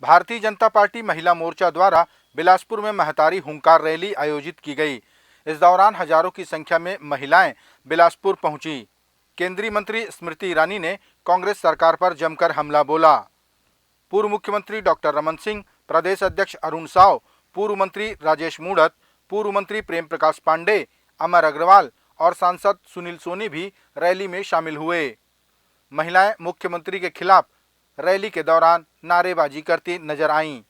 Bharatiya Janata party महिला मोर्चा द्वारा बिलासपुर में महतारी हुंकार रैली आयोजित की गई। इस दौरान हजारों की संख्या में महिलाएं बिलासपुर पहुंची। केंद्रीय मंत्री स्मृति ईरानी ने कांग्रेस सरकार पर जमकर हमला बोला। पूर्व मुख्यमंत्री डॉक्टर रमन सिंह, प्रदेश अध्यक्ष अरुण साव, पूर्व मंत्री राजेश मूणत, पूर्व मंत्री प्रेम प्रकाश पांडे, अमर अग्रवाल और सांसद सुनील सोनी भी रैली में शामिल हुए। महिलाएं मुख्यमंत्री के खिलाफ रैली के दौरान नारेबाजी करती नजर आईं।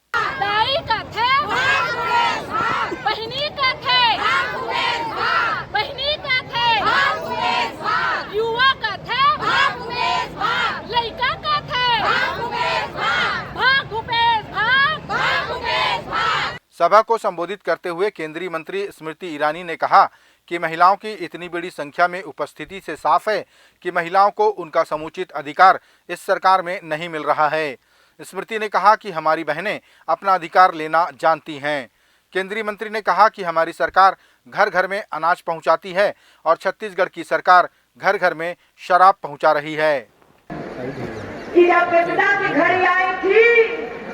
सभा को संबोधित करते हुए केंद्रीय मंत्री स्मृति ईरानी ने कहा कि महिलाओं की इतनी बड़ी संख्या में उपस्थिति से साफ है कि महिलाओं को उनका समुचित अधिकार इस सरकार में नहीं मिल रहा है। स्मृति ने कहा कि हमारी बहनें अपना अधिकार लेना जानती हैं। केंद्रीय मंत्री ने कहा कि हमारी सरकार घर घर में अनाज पहुंचाती है और छत्तीसगढ़ की सरकार घर घर में शराब पहुंचा रही है।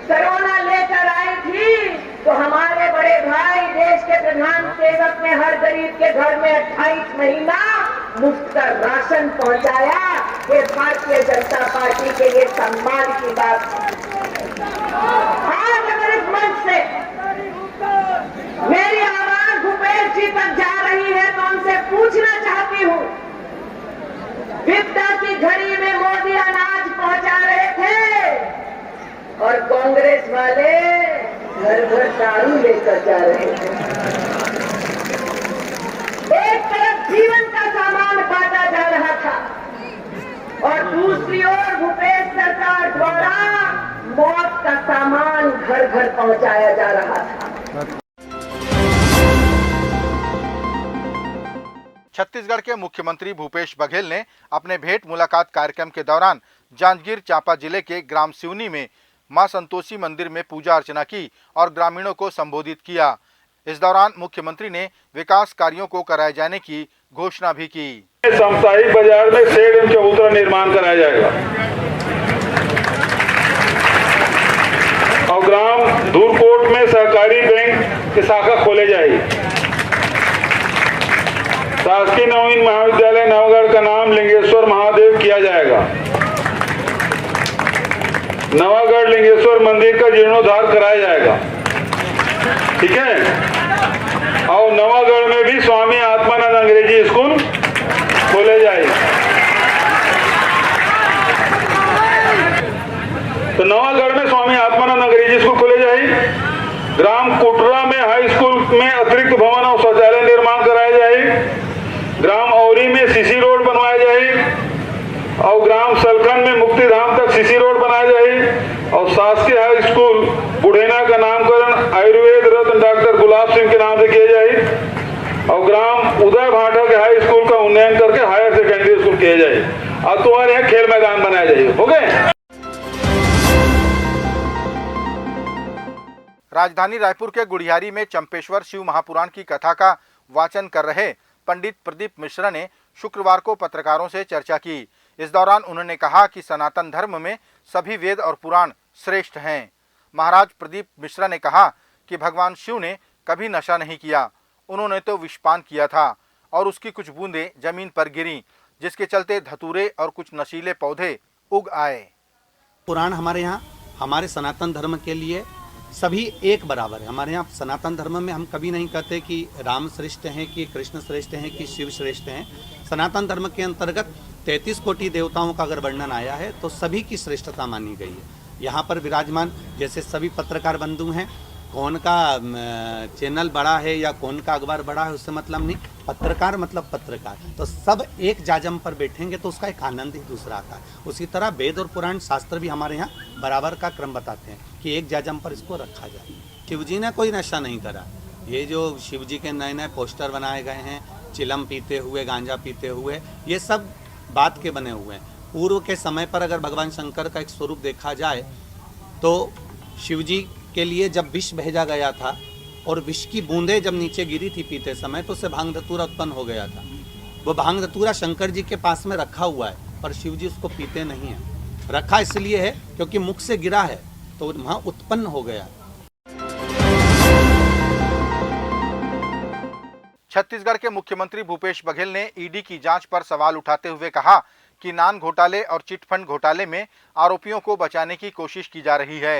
कोरोना लेकर आई थी तो हमारे बड़े भाई देश के प्रधान सेवक ने हर गरीब के घर में 28 महीना मुफ्त का राशन पहुंचाया। ये भारतीय जनता पार्टी के लिए सम्मान की बात है। आज अगर इस मंच से मेरी आवाज भूपेश जी तक जा रही है तो उनसे पूछना चाहती हूँ, विपदा की घड़ी में मोदी अनाज पहुंचा रहे थे और कांग्रेस वाले घर घर दारू लेकर जा रहे थे। एक तरफ जीवन का सामान बांटा जा रहा था और दूसरी ओर भूपेश सरकार द्वारा मौत का सामान घर घर पहुंचाया जा रहा था। छत्तीसगढ़ के मुख्यमंत्री भूपेश बघेल ने अपने भेंट मुलाकात कार्यक्रम के दौरान जांजगीर चांपा जिले के ग्राम सिवनी में मां संतोषी मंदिर में पूजा अर्चना की और ग्रामीणों को संबोधित किया। इस दौरान मुख्यमंत्री ने विकास कार्यों को कराए जाने की घोषणा भी की। साप्ताहिक बाजार में शेड एवं चबूतरा निर्माण कराया जाएगा और ग्राम धूरकोट में सहकारी बैंक की शाखा खोले जाएगी। शासकीय नवीन महाविद्यालय नवगढ़ का नाम लिंगेश्वर महादेव किया जाएगा। नवागढ़ लिंगेश्वर मंदिर का जीर्णोद्धार कराया जाएगा। ठीक है। और नवागढ़ में भी स्वामी आत्मानंद अंग्रेजी स्कूल खोले जाएगा। तो नवागढ़ में स्वामी आत्मानंद अंग्रेजी स्कूल खोले जाएगी। ग्राम कुटरा में हाई स्कूल में अतिरिक्त भवन और शौचालय निर्माण कराया जाएगी। ग्राम औरी में सीसी रोड बनवाया जाएगी और ग्राम सलखन में मुक्तिधाम तक सीसी रोड बनाया जाए और शासकीय हाई स्कूल बुढ़ेना का नामकरण आयुर्वेद रत्न डॉक्टर गुलाब सिंह के नाम से किया जाए और ग्राम उदय भाटा के हाई स्कूल का उन्नयन करके हायर सेकेंडरी स्कूल किया जाए और तुम्हारे यहाँ खेल मैदान बनाया जाए। हो गए। राजधानी रायपुर के गुड़ियारी में चंपेश्वर शिव महापुराण की कथा का वाचन कर रहे पंडित प्रदीप मिश्रा ने शुक्रवार को पत्रकारों से चर्चा की। इस दौरान उन्होंने कहा कि सनातन धर्म में सभी वेद और पुराण श्रेष्ठ हैं। महाराज प्रदीप मिश्रा ने कहा कि भगवान शिव ने कभी नशा नहीं किया, उन्होंने तो विषपान किया था और उसकी कुछ बूंदें जमीन पर गिरी, जिसके चलते धतूरे और कुछ नशीले पौधे उग आए। पुराण हमारे यहाँ हमारे सनातन धर्म के लिए सभी एक बराबर है। हमारे यहाँ सनातन धर्म में हम कभी नहीं कहते कि राम श्रेष्ठ हैं, कि कृष्ण श्रेष्ठ हैं, कि शिव श्रेष्ठ हैं। सनातन धर्म के अंतर्गत 33 कोटि देवताओं का अगर वर्णन आया है तो सभी की श्रेष्ठता मानी गई है। यहाँ पर विराजमान जैसे सभी पत्रकार बंधु हैं, कौन का चैनल बड़ा है या कौन का अखबार बड़ा है उससे मतलब नहीं, पत्रकार मतलब पत्रकार। तो सब एक जाजम पर बैठेंगे तो उसका एक आनंद ही दूसरा आता है। उसी तरह वेद और पुराण शास्त्र भी हमारे यहाँ बराबर का क्रम बताते हैं कि एक जाजम पर इसको रखा जाए। शिव जी ने कोई नशा नहीं करा। ये जो शिव जी के नए नए पोस्टर बनाए गए हैं, चिलम पीते हुए, गांजा पीते हुए, ये सब बात के बने हुए हैं। पूर्व के समय पर अगर भगवान शंकर का एक स्वरूप देखा जाए तो शिव जी के लिए जब विष भेजा गया था और विष की बूंदें जब नीचे गिरी थी पीते समय तो उससे भांग धतूरा उत्पन्न हो गया था। वो भांग धतूरा शंकर जी के पास में रखा हुआ है पर शिव जी उसको पीते नहीं हैं। रखा इसलिए है क्योंकि मुख से गिरा है तो वहाँ उत्पन्न हो गया। छत्तीसगढ़ के मुख्यमंत्री भूपेश बघेल ने ईडी की जांच पर सवाल उठाते हुए कहा कि नान घोटाले और चिटफंड घोटाले में आरोपियों को बचाने की कोशिश की जा रही है।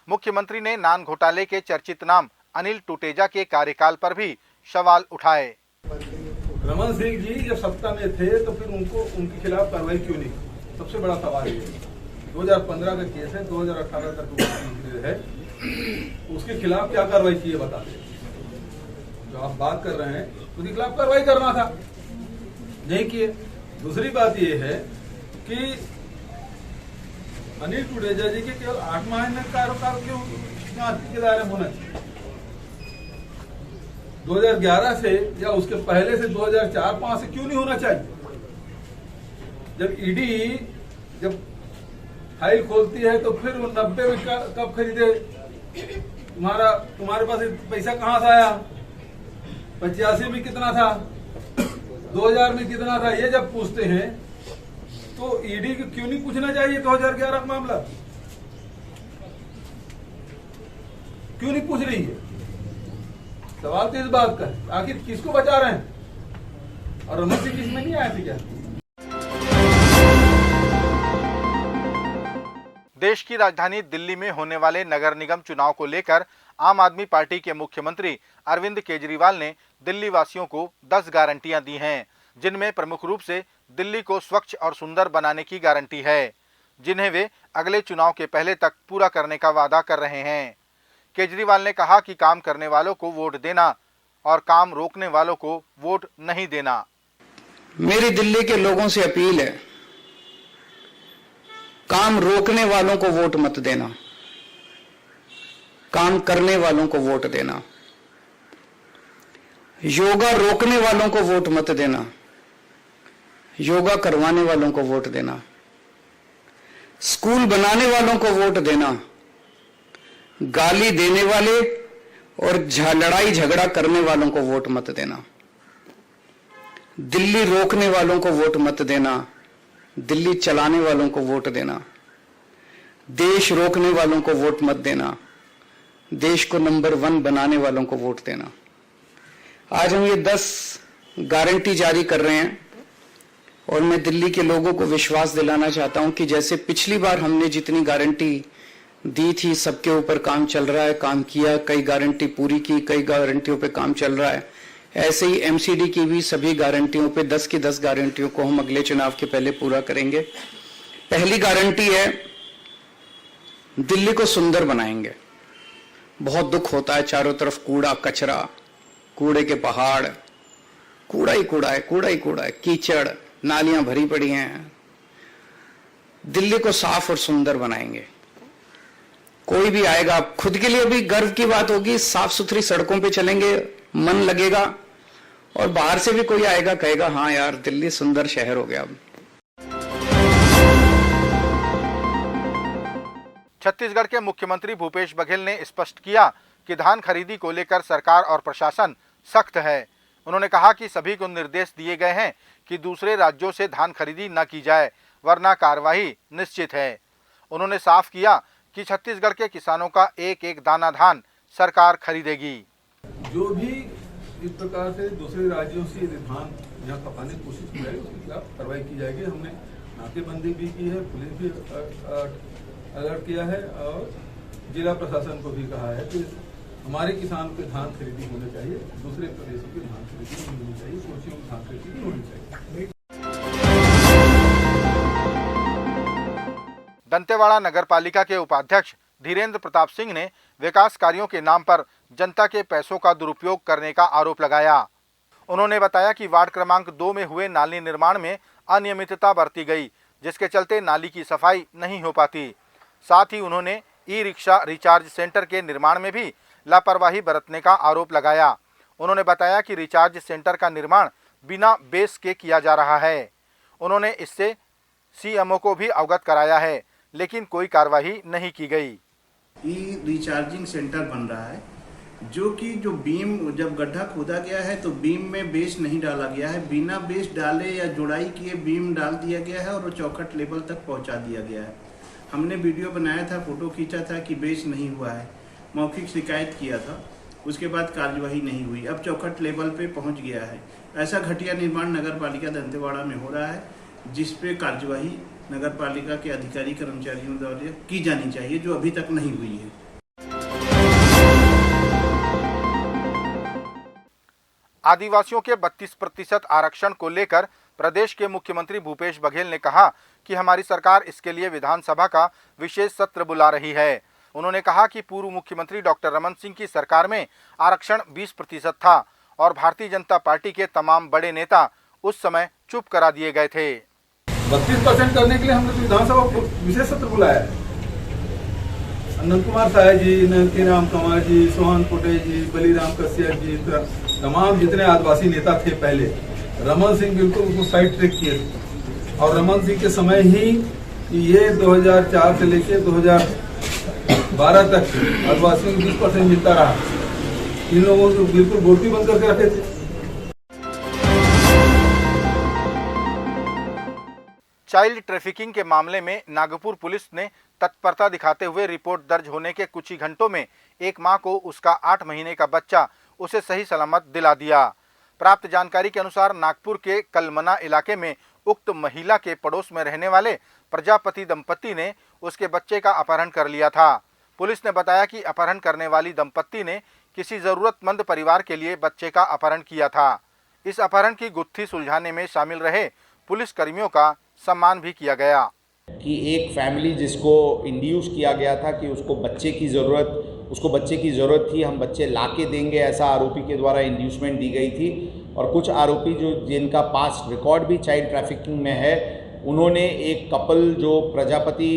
मुख्यमंत्री ने नान घोटाले के चर्चित नाम अनिल टुटेजा के कार्यकाल पर भी सवाल उठाए। रमन सिंह जी जब सत्ता में थे तो फिर उनके खिलाफ कार्रवाई क्यों नहीं? सबसे बड़ा सवाल ये 2015 का केस है, 2018 तक है, उसके खिलाफ क्या कार्रवाई की है बता दें। जो आप बात कर रहे हैं उसके खिलाफ कार्रवाई करना था, नहीं किए। दूसरी बात यह है कि अनिल टुटेजा जी के केवल 8 महीने का कार्यकाल क्यों के दायरे में होना चाहिए? 2011 से या उसके पहले से 2004-5 से क्यों नहीं होना चाहिए? जब ईडी जब फाइल खोलती है तो फिर वो 90 में कब खरीदे? तुम्हारे पास पैसा कहां से आया? 85 में कितना था, 2000 में कितना था? ये जब पूछते हैं तो ईडी को क्यों नहीं पूछना चाहिए 2011 का मामला? क्यों नहीं पूछ रही है? सवाल तो इस बात का है, आखिर किसको बचा रहे हैं? और रमन सिंह इसमें नहीं आए थे क्या? देश की राजधानी दिल्ली में होने वाले नगर निगम चुनाव को लेकर आम आदमी पार्टी के मुख्यमंत्री अरविंद केजरीवाल ने दिल्ली वासियों को 10 गारंटियां दी हैं, जिनमें प्रमुख रूप से दिल्ली को स्वच्छ और सुंदर बनाने की गारंटी है, जिन्हें वे अगले चुनाव के पहले तक पूरा करने का वादा कर रहे हैं। केजरीवाल ने कहा कि काम करने वालों को वोट देना और काम रोकने वालों को वोट नहीं देना। मेरी दिल्ली के लोगों से अपील है, काम रोकने वालों को वोट मत देना, काम करने वालों को वोट देना। योगा रोकने वालों को वोट मत देना, योगा करवाने वालों को वोट देना। स्कूल बनाने वालों को वोट देना, गाली देने वाले और लड़ाई झगड़ा करने वालों को वोट मत देना। दिल्ली रोकने वालों को वोट मत देना, दिल्ली चलाने वालों को वोट देना। देश रोकने वालों को वोट मत देना, देश को नंबर 1 बनाने वालों को वोट देना। आज हम ये 10 गारंटी जारी कर रहे हैं और मैं दिल्ली के लोगों को विश्वास दिलाना चाहता हूं कि जैसे पिछली बार हमने जितनी गारंटी दी थी, सबके ऊपर काम चल रहा है, काम किया, कई गारंटी पूरी की, कई गारंटियों पे काम चल रहा है। ऐसे ही एमसीडी की भी सभी गारंटियों पे 10 की 10 गारंटियों को हम अगले चुनाव के पहले पूरा करेंगे। पहली गारंटी है, दिल्ली को सुंदर बनाएंगे। बहुत दुख होता है, चारों तरफ कूड़ा कचरा, कूड़े के पहाड़, कूड़ा ही कूड़ा है, कूड़ा ही कूड़ा है, कीचड़, नालियां भरी पड़ी हैं। दिल्ली को साफ और सुंदर बनाएंगे। कोई भी आएगा, खुद के लिए भी गर्व की बात होगी, साफ सुथरी सड़कों पे चलेंगे, मन लगेगा, और बाहर से भी कोई आएगा कहेगा हाँ यार दिल्ली सुंदर शहर हो गया। छत्तीसगढ़ के मुख्यमंत्री भूपेश बघेल ने स्पष्ट किया कि धान खरीदी को लेकर सरकार और प्रशासन सख्त है। उन्होंने कहा कि सभी को निर्देश दिए गए हैं कि दूसरे राज्यों से धान खरीदी न की जाए, वरना कार्रवाई निश्चित है। उन्होंने साफ किया कि छत्तीसगढ़ के किसानों का एक एक दाना धान सरकार खरीदेगी। जो भी इस प्रकार से दूसरे राज्यों से धान यहाँ खपाने की कोशिश की जाएगी उसके खिलाफ कार्रवाई की जाएगी। हमने नाकेबंदी भी की है, पुलिस भी अलर्ट किया है और जिला प्रशासन को भी कहा है कि हमारे किसान के धान खरीदी होनी चाहिए, दूसरे प्रदेशों की धान खरीदी नहीं होनी चाहिए, कोचियों की धान खरीदी नहीं होनी चाहिए। दंतेवाड़ा नगर पालिका के उपाध्यक्ष धीरेन्द्र प्रताप सिंह ने विकास कार्यों के नाम पर जनता के पैसों का दुरुपयोग करने का आरोप लगाया। उन्होंने बताया कि वार्ड क्रमांक 2 में हुए नाली निर्माण में अनियमितता बरती गई, जिसके चलते नाली की सफाई नहीं हो पाती। साथ ही उन्होंने ई रिक्शा रिचार्ज सेंटर के निर्माण में भी लापरवाही बरतने का आरोप लगाया। उन्होंने बताया कि रिचार्ज सेंटर का निर्माण बिना बेस के किया जा रहा है। उन्होंने इससे सीएमओ को भी अवगत कराया है, लेकिन कोई कार्रवाई नहीं की गई। ई रिचार्जिंग सेंटर बन रहा है, जो कि जो बीम जब गड्ढा खोदा गया है तो बीम में बेस नहीं डाला गया है, बिना बेस डाले या जुड़ाई किए बीम डाल दिया गया है और वो चौखट लेवल तक पहुंचा दिया गया है। हमने वीडियो बनाया था, फोटो खींचा था कि बेच नहीं हुआ है, मौखिक शिकायत किया था, उसके बाद कार्यवाही नहीं हुई। अब चौखट लेवल पे पहुंच गया है। ऐसा घटिया निर्माण नगर पालिका दंतेवाड़ा में हो रहा है, जिस पे कार्यवाही नगर पालिका के अधिकारी कर्मचारियों द्वारा की जानी चाहिए, जो अभी तक नहीं हुई है। आदिवासियों के 32% आरक्षण को लेकर प्रदेश के मुख्यमंत्री भूपेश बघेल ने कहा कि हमारी सरकार इसके लिए विधानसभा का विशेष सत्र बुला रही है। उन्होंने कहा कि पूर्व मुख्यमंत्री डॉक्टर रमन सिंह की सरकार में आरक्षण 20% था और भारतीय जनता पार्टी के तमाम बड़े नेता उस समय चुप करा दिए गए थे। 32% करने के लिए हमने तो विधानसभा विशेष सत्र बुलाया है। अनंत कुमार साय जी, नंदकी राम कंवर जी, सोहन पुटे जी, बलीराम कश्यप जी, तमाम जितने आदिवासी नेता थे पहले, रमन सिंह बिल्कुल उसको साइड ट्रैक किए थे। और रमन सिंह के समय ही ये 2004 से लेकर 2012 तक आदिवासियों को 20% मिलता रहा। इन लोगों को बिल्कुल वोट भी बंद करके रखे थे। चाइल्ड ट्रैफिकिंग के मामले में नागपुर पुलिस ने तत्परता दिखाते हुए रिपोर्ट दर्ज होने के कुछ ही घंटों में एक मां को उसका 8 महीने का बच्चा उसे सही सलामत दिला दिया। प्राप्त जानकारी के अनुसार नागपुर के कलमना इलाके में उक्त महिला के पड़ोस में रहने वाले प्रजापति दंपत्ति ने उसके बच्चे का अपहरण कर लिया था। पुलिस ने बताया कि अपहरण करने वाली दंपत्ति ने किसी जरूरतमंद परिवार के लिए बच्चे का अपहरण किया था। इस अपहरण की गुत्थी सुलझाने में शामिल रहे पुलिस कर्मियों का सम्मान भी किया गया। कि एक फैमिली जिसको इंड्यूस किया गया था कि उसको बच्चे की ज़रूरत थी, हम बच्चे ला के देंगे, ऐसा आरोपी के द्वारा इंड्यूसमेंट दी गई थी। और कुछ आरोपी जिनका पास्ट रिकॉर्ड भी चाइल्ड ट्रैफिकिंग में है, उन्होंने एक कपल जो प्रजापति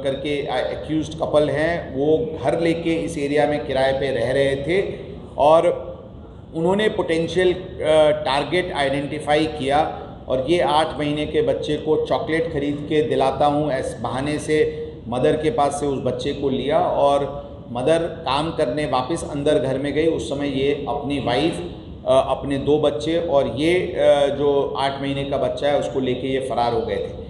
करके एक्यूज्ड कपल हैं, वो घर लेके इस एरिया में किराए पे रह रहे थे और उन्होंने पोटेंशियल टारगेट आइडेंटिफाई किया और ये 8 महीने के बच्चे को चॉकलेट खरीद के दिलाता हूँ इस बहाने से मदर के पास से उस बच्चे को लिया और मदर काम करने वापस अंदर घर में गई। उस समय ये अपनी वाइफ, अपने 2 बच्चे और ये जो 8 महीने का बच्चा है उसको लेके ये फरार हो गए थे।